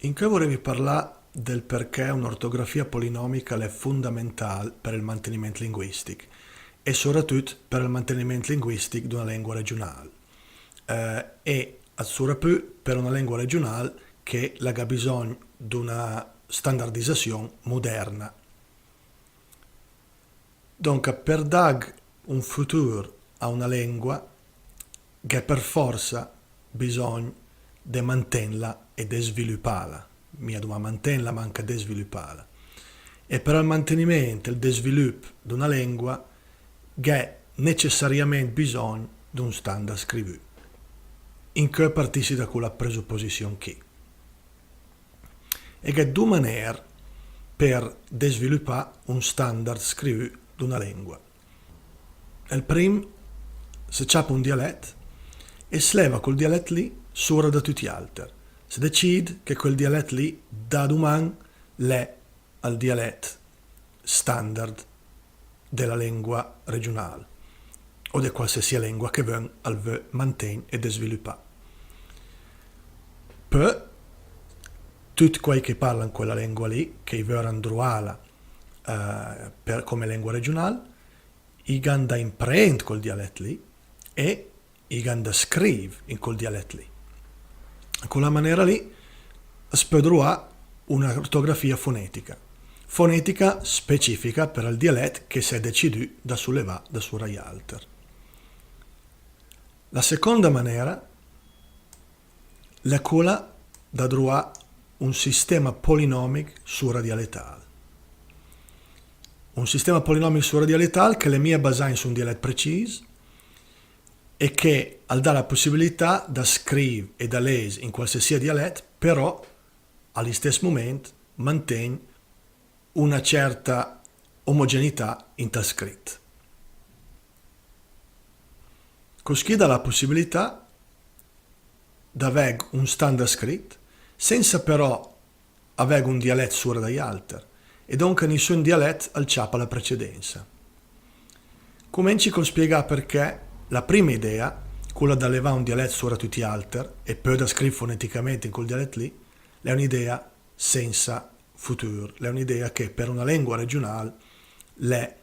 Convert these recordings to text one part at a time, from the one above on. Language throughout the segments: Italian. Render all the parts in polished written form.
In cui vorrei parlare del perché un'ortografia polinomica è fondamentale per il mantenimento linguistico e soprattutto per il mantenimento linguistico di una lingua regionale. E ancora più per una lingua regionale che ha bisogno di una standardizzazione moderna. Dunque, per dare un futuro a una lingua, che per forza bisogna di mantenerla e di svilupparla. Mia dobbiamo mantenerla, ma anche di svilupparla. E per il mantenimento e il sviluppo di una lingua, che necessariamente bisogno di un standard scritto. In cui partissi da quella presupposizione che. E che due maniere per sviluppare un standard scritto di una lingua. Il primo, si c'è un dialetto e si leva quel dialetto lì sopra da tutti gli altri. Si decide che quel dialetto lì da domani è il dialetto standard della lingua regionale o di qualsiasi lingua che vuole mantenere e sviluppare. Poi, tutti quelli che parlano quella lingua lì, che vogliono droarla come lingua regionale, i ganda imprende col dialetto lì e i ganda scrive in quel dialetto lì. Con la maniera lì si può trovare un'ortografia fonetica specifica per il dialetto che si è deciso da sollevare da sopra gli altri. La seconda maniera è quella da trovare un sistema polinomico suradialettale. Un sistema polinomico suradialettale che le mie basate su un dialetto preciso e che dà la possibilità da scrivere e da leggere in qualsiasi dialetto, però allo stesso momento mantiene una certa omogeneità in tal scritto. Così dà la possibilità di avere un standard scritto senza però avere un dialetto sopra dagli altri e dunque nessun dialetto al ciapa la precedenza. Cominci con spiegare perché la prima idea, quella da levare un dialetto sopra tutti gli altri e poi da scrivere foneticamente in quel dialetto lì, è un'idea senza futuro, è un'idea che per una lingua regionale è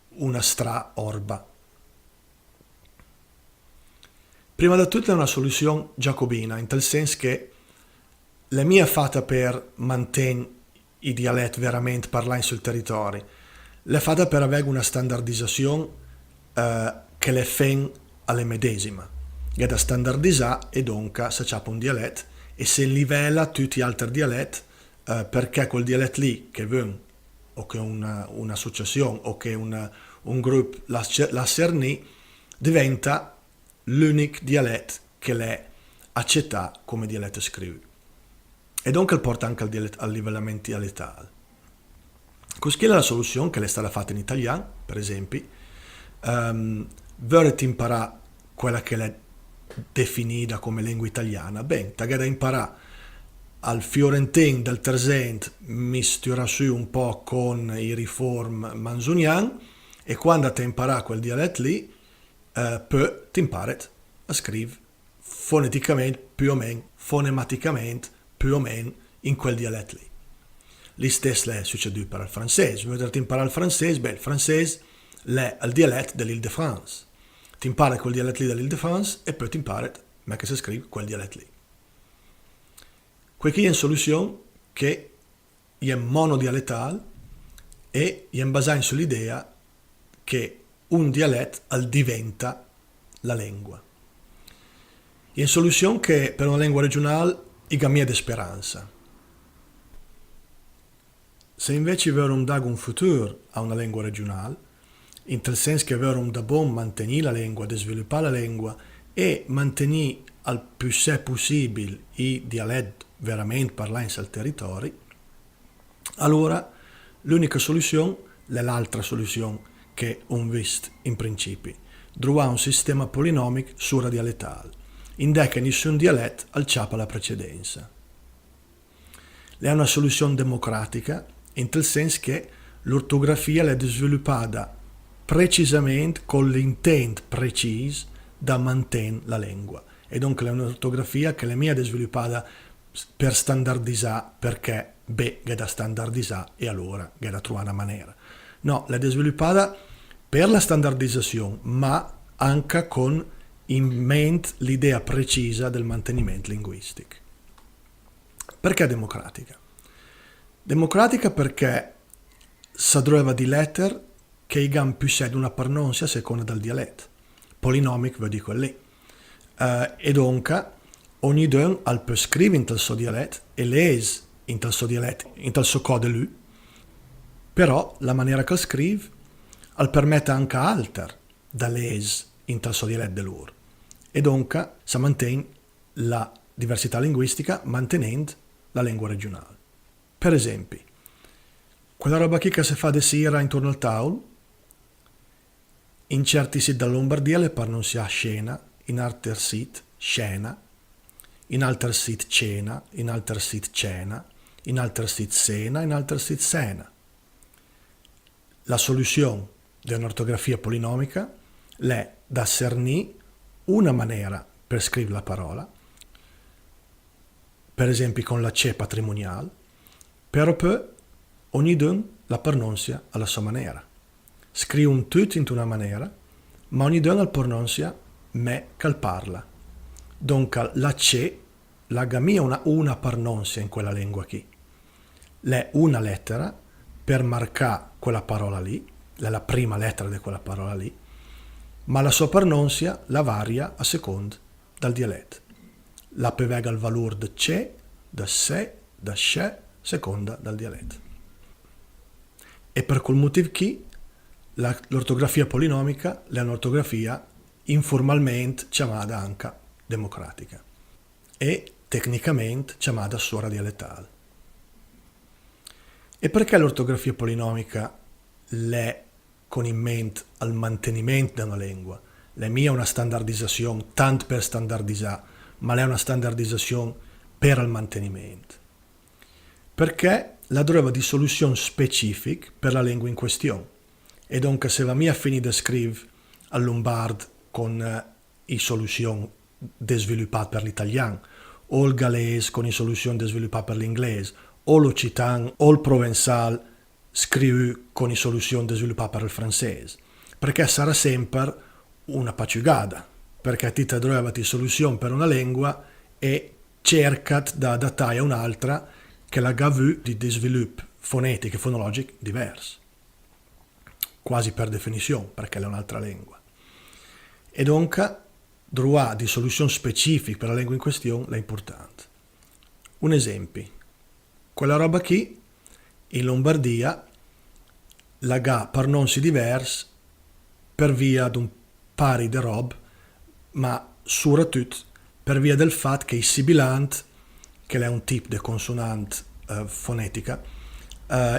una stra-orba. Prima di tutto è una soluzione giacobina, in tal senso che la mia è fatta per mantenere i dialetti veramente parlati sul territorio, è fatta per avere una standardizzazione che le fa alle medesima. È da standardizzare e dunque si c'è un dialetto e si livella tutti gli altri dialetti perché quel dialetto lì che vuole o che un'associazione o che un gruppo la cerni diventa l'unico dialetto che l'è accettato come dialetto scritto. E dunque porta anche al livellamento dialettale. Così è la soluzione che è stata fatta in italiano, per esempio, volete imparare quella che è definita come lingua italiana, bene, da imparare al fiorentino del Tresent mistura su un po' con i riform manzoniani e quando ti impara quel dialetto lì, poi ti impari a scrivere foneticamente più o meno, fonematicamente più o meno in quel dialetto lì. Lo stesso è succeduto per il francese. Vuoi imparare il francese? Beh, il francese è il dialetto dell'Île-de-France. Ti impari quel dialetto lì dell'Île-de-France e poi ti impari come si scrive quel dialetto lì. Qui è una soluzione che è monodialettale e è basata sull'idea che un dialetto diventa la lingua. È una soluzione che per una lingua regionale è mia di speranza. Se invece vogliamo dare un futuro a una lingua regionale, in tal senso che vogliamo da buon mantenere la lingua, sviluppare la lingua e mantenere al più sé possibile i dialetti veramente parlanti al territorio, allora l'unica soluzione è l'altra soluzione che ho visto in principio, trovare un sistema polinomico suradialettale, in che nessun dialetto al ciapa la precedenza. È una soluzione democratica, in tal senso che l'ortografia è sviluppata precisamente con l'intento preciso da mantenere la lingua. E dunque è un'ortografia che è mia sviluppata per standardizzare perché beh, che da standardizzare e allora che da trovare una maniera. No, l'è sviluppata per la standardizzazione, ma anche con in mente l'idea precisa del mantenimento linguistico. Perché democratica? Democratica perché si trova di letter che i gan più sed una pronunzia a seconda del dialetto. Polinomic, vi dico lì. E dunque, ogni don al può scrivere in tal suo dialetto e lese in tal suo dialetto, in tal suo code lui, però la maniera che scrive al permette anche a alter da lese in tal suo dialetto loro. E dunque si mantiene la diversità linguistica mantenendo la lingua regionale. Per esempio, quella roba che si fa di sera intorno al tavolo, in certi siti della Lombardia le pronuncia scena, in altri siti scena, in altri siti cena, in altri siti cena, in altri siti sena, in altri siti sena. La soluzione di un'ortografia polinomica è da cernì una maniera per scrivere la parola, per esempio con la C patrimoniale, però poi ogni don la pronuncia alla sua maniera. Scrive tutto in una maniera, ma ogni don la pronuncia me che parla. Dunque la C, la gamia una pronuncia in quella lingua qui. È una lettera per marcare quella parola lì, è la prima lettera di quella parola lì, ma la sua pronuncia la varia a seconda dal dialetto. La pevega il valore da C, da se, da sce, seconda dal dialetto. E per quel motivo qui l'ortografia polinomica è un'ortografia informalmente chiamata anche democratica e tecnicamente chiamata suora dialettale. E perché l'ortografia polinomica è con in mente al mantenimento di una lingua? La mia è una standardizzazione, tanto per standardizzare, ma è una standardizzazione per il mantenimento. Perché la trova di soluzione specifica per la lingua in questione. E dunque se la mia finita scrive al lombard con i soluzioni sviluppate per l'italiano, o il galese con i soluzioni sviluppate per l'inglese, o l'occitan o il provenzal scrive con i soluzioni sviluppate per il francese. Perché sarà sempre una paciugada, perché ti trova di soluzione per una lingua e cerca da adattare a un'altra che la gavu di sviluppo fonetico e fonologico diverso, quasi per definizione, perché è un'altra lingua. E dunque, trovare di soluzione specifiche per la lingua in questione è importante. Un esempio, quella roba qui, in Lombardia, la ga pronunci diverse per via di un pari di roba, ma soprattutto per via del fatto che i sibilanti, che è un tipo di consonante fonetica,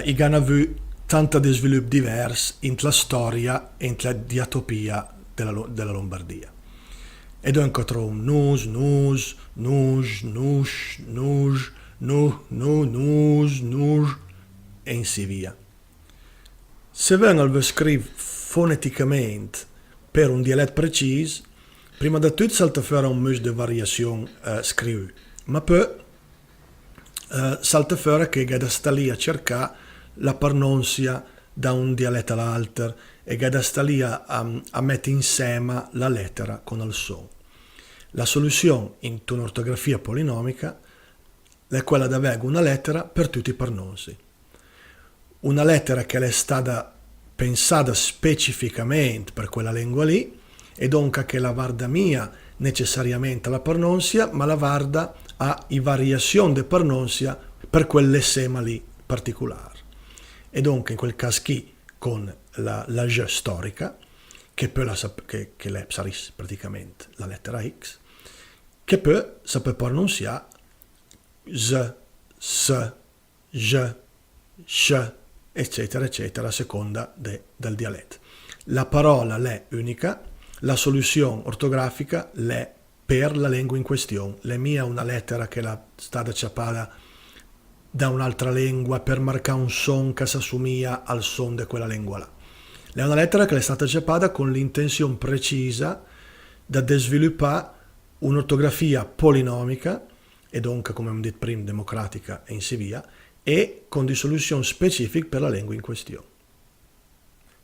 i hanno avuto tanto di sviluppo diverso in la storia e in la diatopia della Lombardia. E dunque trovo nus, nus, nus, nus, nus, nu, nu, nus, nus, e in via. Se vengono scrive foneticamente per un dialetto preciso, prima di tutto salta fuori un mus di variazione scrive, ma poi salta fuori che da sta lì a cercare la pronuncia da un dialetto all'altro e che da sta lì a mettere insieme la lettera con il suono. La soluzione in un'ortografia polinomica è quella di avere una lettera per tutti i pronunci. Una lettera che è stata pensata specificamente per quella lingua lì e dunque che la varda mia necessariamente la pronuncia, ma la varda ha i variazioni di pronuncia per quell'essema lì particolare. E dunque in quel caso qui con la G storica, che poi che è praticamente la lettera X, che poi si può pronunciare Z, S, J, Sh, eccetera, eccetera, a seconda del dialetto. La parola è unica, la soluzione ortografica è per la lingua in questione. La mia è una lettera che è stata ciappata da un'altra lingua per marcare un son che si assomiglia al son di quella lingua là. È una lettera che è stata ciappata con l'intenzione precisa di sviluppare un'ortografia polinomica e donc, come abbiamo detto prima, democratica e in si via, e con di soluzioni specifiche per la lingua in questione.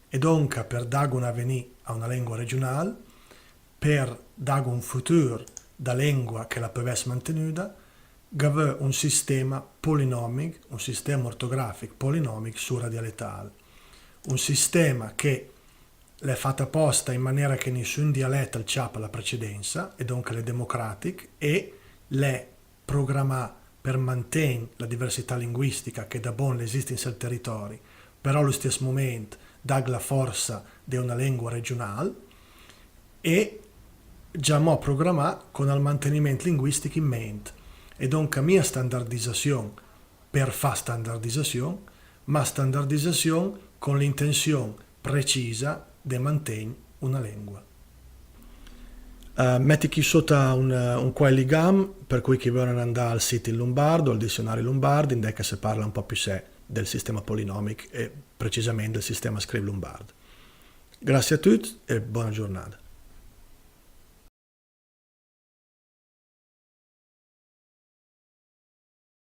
E donc, per dare un avvenire a una lingua regionale, per dare un futuro da lingua che la può essere mantenuta, avere un sistema polinomico, un sistema ortografico polinomico sura dialettale. Un sistema che l'è fatta apposta in maniera che nessun dialetto alciapa la precedenza, e donc l'è democratico, e l'è programmato per mantenere la diversità linguistica che da buon esiste in quel territorio, però allo stesso momento dà la forza di una lingua regionale, e già mo programmato con il mantenimento linguistico in mente. E donc mia standardizzazione per fare standardizzazione, ma standardizzazione con l'intenzione precisa di mantenere una lingua. Metti qui sotto un quel ligam per cui chi vogliono andare al sito in lombardo, al dizionario lombardo, in che si parla un po' più del sistema polinomico e precisamente del sistema scrive lombardo. Grazie a tutti e buona giornata.